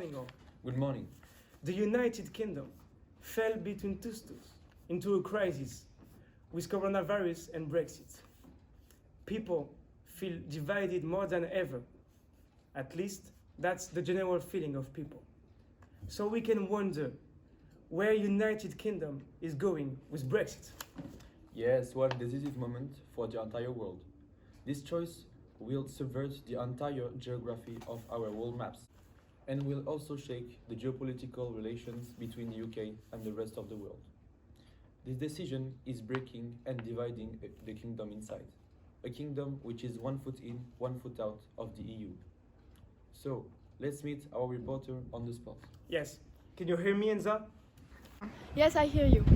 morning all. Good morning. The United Kingdom fell between two stools into a crisis with coronavirus and Brexit. People feel divided more than ever. At least that's the general feeling of people. So we can wonder where United Kingdom is going with Brexit. Yes, what a decisive moment for the entire world. This choice will subvert the entire geography of our world maps and will also shake the geopolitical relations between the UK and the rest of the world. This decision is breaking and dividing the kingdom inside, a kingdom which is 1 foot in, 1 foot out of the EU. So, let's meet our reporter on the spot. Yes. Can you hear me, Enza? Yes, I hear you.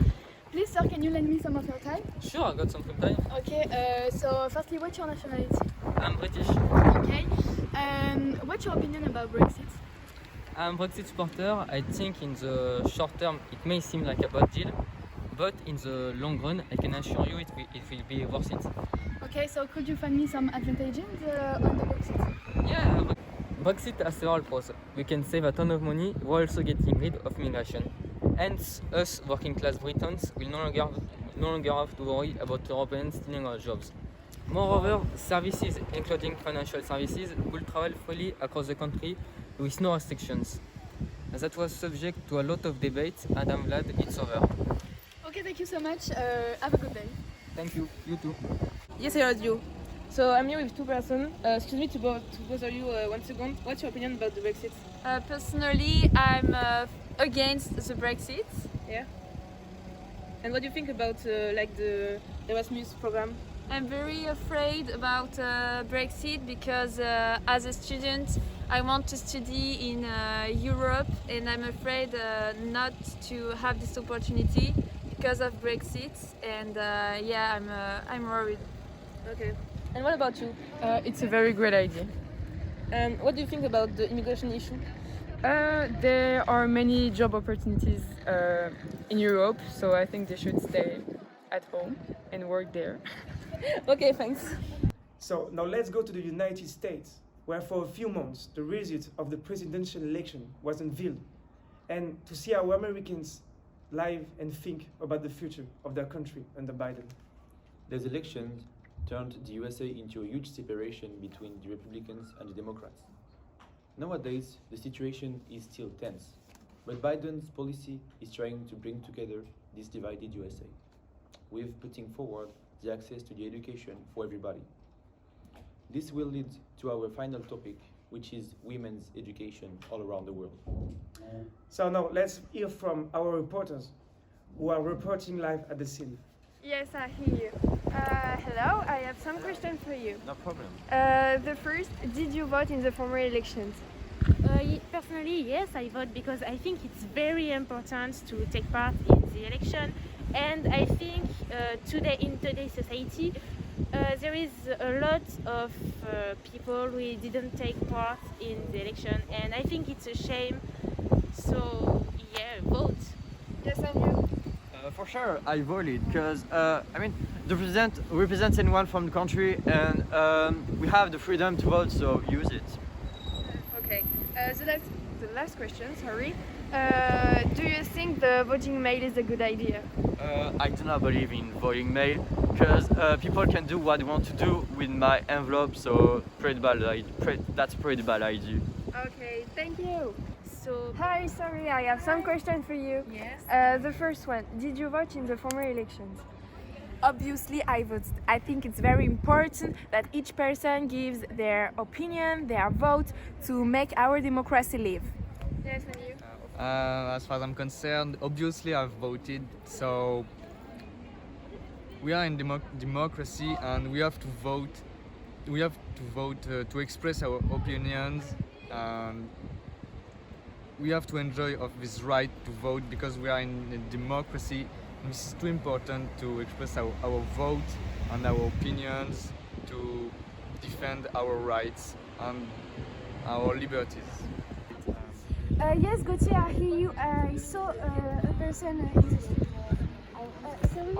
Please, sir, can you lend me some of your time? Sure, I got some free time. Okay, so firstly, what's your nationality? I'm British. Okay. What's your opinion about Brexit? I'm Brexit supporter. I think in the short term it may seem like a bad deal, but in the long run I can assure you it will be worth it. Okay, so could you find me some advantages on the Brexit? Yeah, Brexit has several pros. We can save a ton of money while also getting rid of immigration. Hence, us working class Britons will no longer have to worry about Europeans stealing our jobs. Moreover, services, including financial services, will travel freely across the country with no restrictions. That was subject to a lot of debate, and I'm glad it's over. Okay, thank you so much. Have a good day. Thank you. You too. Yes, I heard you. So I'm here with two persons. Excuse me to bother you 1 second. What's your opinion about the Brexit? Personally, I'm against the Brexit. Yeah. And what do you think about the Erasmus program? I'm very afraid about Brexit because as a student, I want to study in Europe, and I'm afraid not to have this opportunity because of Brexit. And yeah, I'm worried. Okay. And what about you? It's a very great idea. And what do you think about the immigration issue? There are many job opportunities in Europe, so I think they should stay at home and work there. Okay, thanks. So now let's go to the United States, where for a few months the result of the presidential election was unveiled, and to see how Americans live and think about the future of their country under Biden. These elections turned the USA into a huge separation between the Republicans and the Democrats. Nowadays, the situation is still tense, but Biden's policy is trying to bring together this divided USA, with putting forward the access to the education for everybody. This will lead to our final topic, which is women's education all around the world. So now let's hear from our reporters who are reporting live at the scene. Yes, I hear you. Hello, I have some questions for you. No problem. The first, did you vote in the former elections? Personally, yes, I vote because I think it's very important to take part in the election, and I think in today's society there is a lot of people who didn't take part in the election, and I think it's a shame. So yeah, vote. Yes, and you? For sure, I voted because the president represents anyone from the country, and we have the freedom to vote, so use it. Okay. The last question. Sorry. Do you think the voting mail is a good idea? I do not believe in voting mail because people can do what they want to do with my envelope, so that's pretty bad idea. Okay. Thank you. So, Hi, sorry, I have some questions for you. yes. The first one, did you vote in the former elections? Obviously, I voted. I think it's very important that each person gives their opinion, their vote to make our democracy live. Yes, and you? As far as I'm concerned, obviously I've voted. So we are in democracy, and we have to vote. We have to vote to express our opinions. We have to enjoy of this right to vote because we are in a democracy. And this is too important to express our vote and our opinions, to defend our rights and our liberties. Yes, Gauthier, I hear you. I saw a person in the street. Sorry?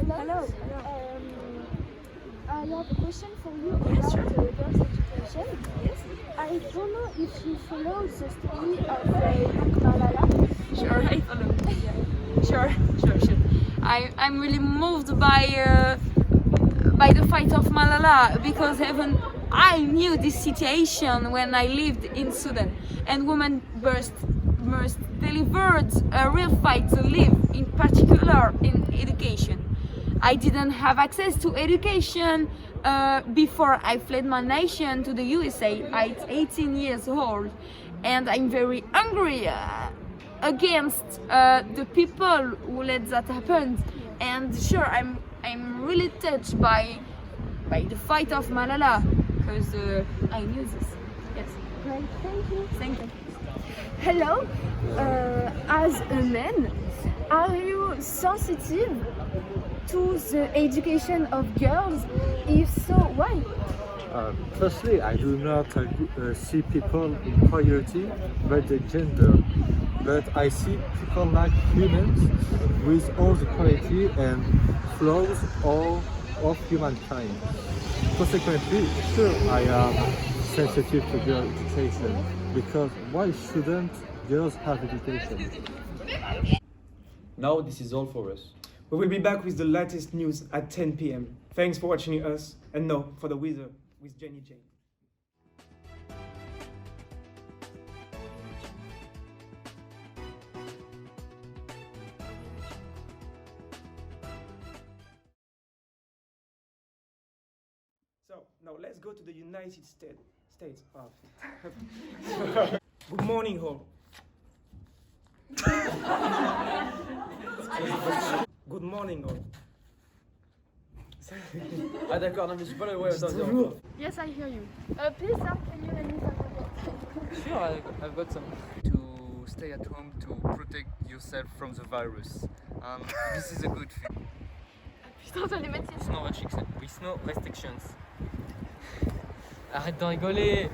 Hello? I have a question for you about girls' education. Yes. I don't know if you follow the story of Malala. Sure, I follow. Sure. I'm really moved by the fight of Malala, because even I knew this situation when I lived in Sudan, and women must delivered a real fight to live, in particular in education. I didn't have access to education before I fled my nation to the USA at 18 years old, and I'm very angry against the people who let that happen. And sure, I'm really touched by the fight of Malala, because I knew this. Yes. Great, thank you. Thank you. Hello, as a man, are you sensitive to the education of girls? If so, why? Firstly, I do not see people in priority by the gender, but I see people like humans with all the quality and flaws of humankind. Consequently, sure, I am sensitive to girl education, because why shouldn't girls have education? Now this is all for us. We will be back with the latest news at 10 p.m. Thanks for watching us, and now for the weather with Jenny J. So now let's go to the United States. Oh. Good morning, all. Good morning, all. Ah d'accord, non mais je sais pas le... Ouais, attends. Yes, I hear you. Please, sir, can you lend me some? Sure, I've got some. To stay at home to protect yourself from the virus. This is a good thing. Putain, j'allais mettre With no restrictions. Arrête de rigoler.